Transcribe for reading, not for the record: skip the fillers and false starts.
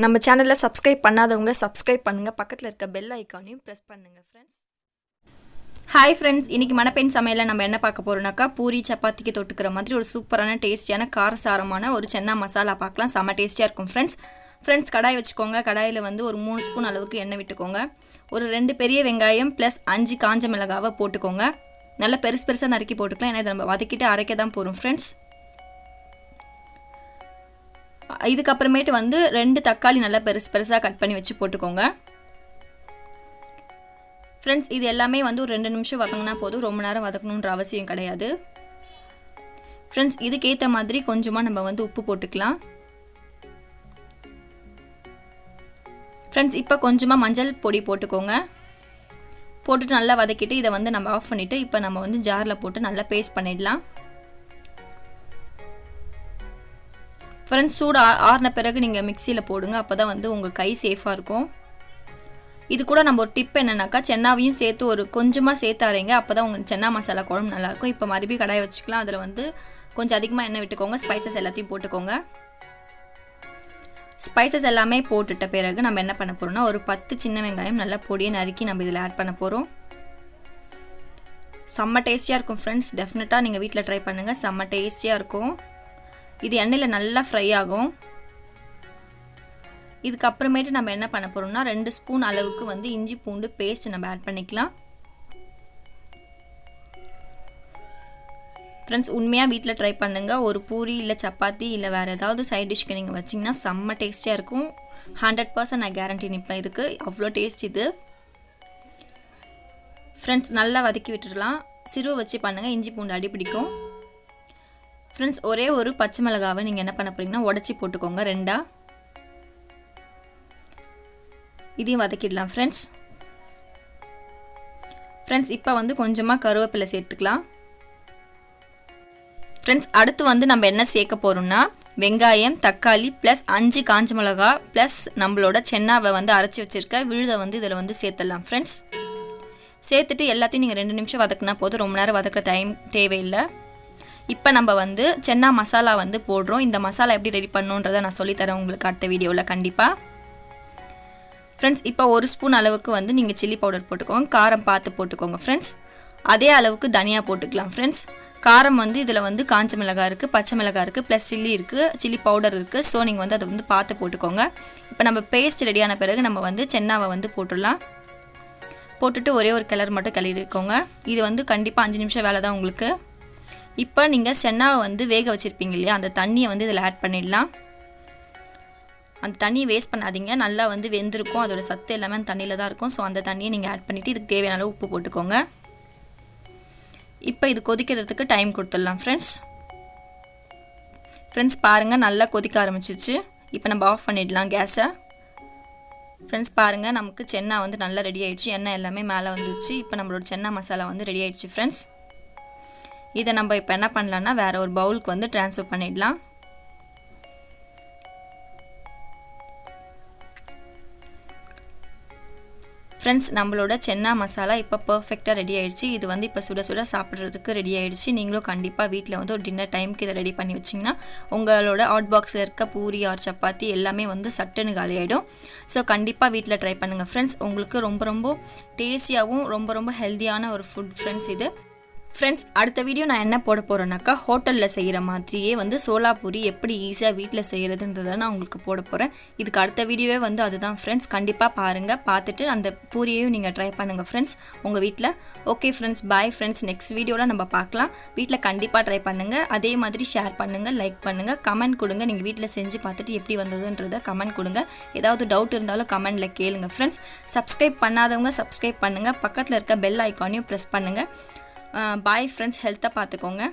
நம்ம சேனலை சப்ஸ்கிரைப் பண்ணாதவங்க சப்ஸ்கிரைப் பண்ணுங்கள், பக்கத்தில் இருக்க பெல் ஐக்கானையும் ப்ரெஸ் பண்ணுங்கள் ஃப்ரெண்ட்ஸ். ஹாய் ஃப்ரெண்ட்ஸ், இன்றைக்கி மணப்பெண் சமையலில் நம்ம என்ன பார்க்க போகிறோம்னாக்கா பூரி சப்பாத்திக்கு தொட்டுக்கிற மாதிரி ஒரு சூப்பரான டேஸ்டியான காரசாரமான ஒரு சென்னா மசாலா பார்க்கலாம். செம்ம டேஸ்டியாக இருக்கும் ஃப்ரெண்ட்ஸ். கடாய் வச்சுக்கோங்க. கடாயில் வந்து ஒரு 3 ஸ்பூன் அளவுக்கு எண்ணெய் விட்டுக்கோங்க. ஒரு 2 பெரிய வெங்காயம் ப்ளஸ் 5 காஞ்ச மிளகாவை போட்டுக்கோங்க. நல்லா பெருசாக நறுக்கி போட்டுக்கலாம், ஏன்னா இதை நம்ம வதக்கிட்டு அரைக்க தான் போகிறோம் ஃப்ரெண்ட்ஸ். இதுக்கப்புறமேட்டு வந்து 2 தக்காளி நல்லா பெருசாக கட் பண்ணி வச்சு போட்டுக்கோங்க ஃப்ரெண்ட்ஸ். இது எல்லாமே வந்து ஒரு 2 நிமிஷம் வதங்கினா போதும், ரொம்ப நேரம் வதக்கணுன்ற அவசியம் கிடையாது ஃப்ரெண்ட்ஸ். இதுக்கேற்ற மாதிரி கொஞ்சமாக நம்ம வந்து உப்பு போட்டுக்கலாம் ஃப்ரெண்ட்ஸ். இப்போ கொஞ்சமாக மஞ்சள் பொடி போட்டுக்கோங்க. போட்டுட்டு நல்லா வதக்கிட்டு இதை வந்து நம்ம ஆஃப் பண்ணிவிட்டு இப்போ நம்ம வந்து ஜாரில் போட்டு நல்லா பேஸ்ட் பண்ணிடலாம் ஃப்ரெண்ட்ஸ். சூடு ஆறின பிறகு நீங்கள் மிக்சியில் போடுங்க, அப்போ தான் வந்து உங்கள் கை சேஃபாக இருக்கும். இது கூட நம்ம ஒரு டிப் என்னென்னாக்கா, சென்னாவையும் சேர்த்து ஒரு கொஞ்சமாக சேர்த்து அரைங்க, அப்போ தான் உங்கள் சென்னா மசாலா குழம்பு நல்லாயிருக்கும். இப்போ மறுபடியும் கடாயை வச்சுக்கலாம். அதில் வந்து கொஞ்சம் அதிகமாக எண்ணெய் விட்டுக்கோங்க. ஸ்பைசஸ் எல்லாத்தையும் போட்டுக்கோங்க. ஸ்பைசஸ் எல்லாமே போட்டுட்ட பிறகு நம்ம என்ன பண்ண போகிறோம்னா, ஒரு 10 சின்ன வெங்காயம் நல்லா பொடியை நறுக்கி நம்ம இதில் ஆட் பண்ண போகிறோம். செம்ம டேஸ்டியாக இருக்கும் ஃப்ரெண்ட்ஸ். டெஃபினட்டாக நீங்கள் வீட்டில் ட்ரை பண்ணுங்கள், செம்ம டேஸ்டியாக இருக்கும். இது எண்ணெயில் நல்லா ஃப்ரை ஆகும். இதுக்கப்புறமேட்டு நம்ம என்ன பண்ண போகிறோம்னா, 2 ஸ்பூன் அளவுக்கு வந்து இஞ்சி பூண்டு பேஸ்ட் நம்ம ஆட் பண்ணிக்கலாம் ஃப்ரெண்ட்ஸ். உண்மையாக வீட்டில் ட்ரை பண்ணுங்கள். ஒரு பூரி இல்லை சப்பாத்தி இல்லை வேறு ஏதாவது சைட் டிஷ்க்கு நீங்கள் வச்சிங்கன்னா செம்ம டேஸ்டியாக இருக்கும். 100% நான் கேரண்டி நிற்பேன் இதுக்கு, அவ்வளோ டேஸ்ட் இது ஃப்ரெண்ட்ஸ். நல்லா வதக்கி விட்டுடலாம். சிறுவை வச்சு பண்ணுங்கள், இஞ்சி பூண்டு அடி பிடிக்கும் ஃப்ரெண்ட்ஸ். ஒரே ஒரு பச்சை மிளகாவை நீங்கள் என்ன பண்ண போகிறீங்கன்னா உடச்சி போட்டுக்கோங்க 2. இதையும் வதக்கிடலாம் ஃப்ரெண்ட்ஸ். இப்போ வந்து கொஞ்சமாக கருவேப்பிலை சேர்த்துக்கலாம் ஃப்ரெண்ட்ஸ். அடுத்து வந்து நம்ம என்ன சேர்க்க போகிறோம்னா, வெங்காயம் தக்காளி ப்ளஸ் 5 காஞ்ச மிளகா ப்ளஸ் நம்மளோட சென்னாவை வந்து அரைச்சி வச்சுருக்க விழுதை வந்து இதில் வந்து சேர்த்துடலாம் ஃப்ரெண்ட்ஸ். சேர்த்துட்டு எல்லாத்தையும் நீங்கள் 2 நிமிஷம் வதக்குனா போதும், ரொம்ப நேரம் வதக்குற டைம் தேவையில்லை. இப்போ நம்ம வந்து சென்னா மசாலா வந்து போடுறோம். இந்த மசாலா எப்படி ரெடி பண்ணணுன்றதை நான் சொல்லித்தரேன் உங்களுக்கு அடுத்த வீடியோவில் கண்டிப்பாக ஃப்ரெண்ட்ஸ். இப்போ 1 ஸ்பூன் அளவுக்கு வந்து நீங்கள் சில்லி பவுடர் போட்டுக்கோங்க. காரம் பார்த்து போட்டுக்கோங்க ஃப்ரெண்ட்ஸ். அதே அளவுக்கு தனியா போட்டுக்கலாம் ஃப்ரெண்ட்ஸ். காரம் வந்து இதில் வந்து காஞ்ச மிளகாய் இருக்குது, பச்சை மிளகாய் இருக்குது, ப்ளஸ் சில்லி இருக்குது, சில்லி பவுடர் இருக்குது. ஸோ நீங்கள் வந்து அதை வந்து பார்த்து போட்டுக்கோங்க. இப்போ நம்ம பேஸ்ட் ரெடியான பிறகு நம்ம வந்து சென்னாவை வந்து போட்டுடலாம். போட்டுட்டு ஒரே ஒரு கிளறு மட்டும் கிளறிக்கோங்க. இது வந்து கண்டிப்பாக 5 நிமிஷம் வேலை தான் உங்களுக்கு. இப்போ நீங்கள் சென்னாவை வந்து வேக வச்சுருப்பீங்க இல்லையா, அந்த தண்ணியை வந்து இதில் ஆட் பண்ணிடலாம். அந்த தண்ணியை வேஸ்ட் பண்ணாதீங்க, நல்லா வந்து வெந்திருக்கும். அதோட சத்து எல்லாமே அந்த தண்ணியில் தான் இருக்கும். ஸோ அந்த தண்ணியை நீங்கள் ஆட் பண்ணிவிட்டு இதுக்கு தேவையான அளவு உப்பு போட்டுக்கோங்க. இப்போ இது கொதிக்கிறதுக்கு டைம் கொடுத்துடலாம் ஃப்ரெண்ட்ஸ். பாருங்கள் நல்லா கொதிக்க ஆரம்பிச்சிச்சு. இப்போ நம்ம ஆஃப் பண்ணிடலாம் கேஸை ஃப்ரெண்ட்ஸ். பாருங்கள் நமக்கு சென்னா வந்து நல்லா ரெடி ஆகிடுச்சு. எண்ணெய் எல்லாமே மேலே வந்துடுச்சு. இப்போ நம்மளோட சென்னா மசாலா வந்து ரெடி ஆகிடுச்சு ஃப்ரெண்ட்ஸ். இதை நம்ம இப்போ என்ன பண்ணலான்னா வேறு ஒரு பவுலுக்கு வந்து ட்ரான்ஸ்ஃபர் பண்ணிடலாம் ஃப்ரெண்ட்ஸ். நம்மளோட சென்னா மசாலா இப்போ பர்ஃபெக்டாக ரெடி ஆகிடுச்சு. இது வந்து இப்போ சுட சுட சாப்பிட்றதுக்கு ரெடி ஆகிடுச்சு. நீங்களும் கண்டிப்பாக வீட்டில் வந்து ஒரு டின்னர் டைமுக்கு இதை ரெடி பண்ணி வச்சிங்கன்னா உங்களோட ஹாட் பாக்ஸில் இருக்க பூரி ஆர் சப்பாத்தி எல்லாமே வந்து சட்டுன்னு காலி ஆகிடும். ஸோ கண்டிப்பாக வீட்டில் ட்ரை பண்ணுங்கள் ஃப்ரெண்ட்ஸ். உங்களுக்கு ரொம்ப டேஸ்டியாகவும் ரொம்ப ஹெல்த்தியான ஒரு ஃபுட் ஃப்ரெண்ட்ஸ் இது ஃப்ரெண்ட்ஸ். அடுத்த வீடியோ நான் என்ன போட போகிறேன்னாக்கா, ஹோட்டலில் செய்கிற மாதிரியே வந்து சோலாபூரி எப்படி ஈஸியாக வீட்டில் செய்கிறதுன்றதை நான் உங்களுக்கு போட போகிறேன். இதுக்கு அடுத்த வீடியோவே வந்து அதுதான் ஃப்ரெண்ட்ஸ். கண்டிப்பாக பாருங்கள், பார்த்துட்டு அந்த பூரியையும் நீங்கள் ட்ரை பண்ணுங்கள் ஃப்ரெண்ட்ஸ் உங்கள் வீட்டில். Okay friends, bye friends. Next வீடியோவில் நம்ம பார்க்கலாம். வீட்டில் கண்டிப்பாக ட்ரை பண்ணுங்கள். அதே மாதிரி ஷேர் பண்ணுங்கள், லைக் பண்ணுங்கள், கமெண்ட் கொடுங்க. நீங்கள் வீட்டில் செஞ்சு பார்த்துட்டு எப்படி வந்ததுன்றதை கமெண்ட் கொடுங்க. ஏதாவது டவுட் இருந்தாலும் கமெண்டில் கேளுங்க ஃப்ரெண்ட்ஸ். சப்ஸ்கிரைப் பண்ணாதவங்க சப்ஸ்கிரைப் பண்ணுங்கள். பக்கத்தில் இருக்க பெல் ஐக்கானையும் ப்ரெஸ் பண்ணுங்கள். Bye friends. ஹெல்த்தாக பார்த்துக்கோங்க.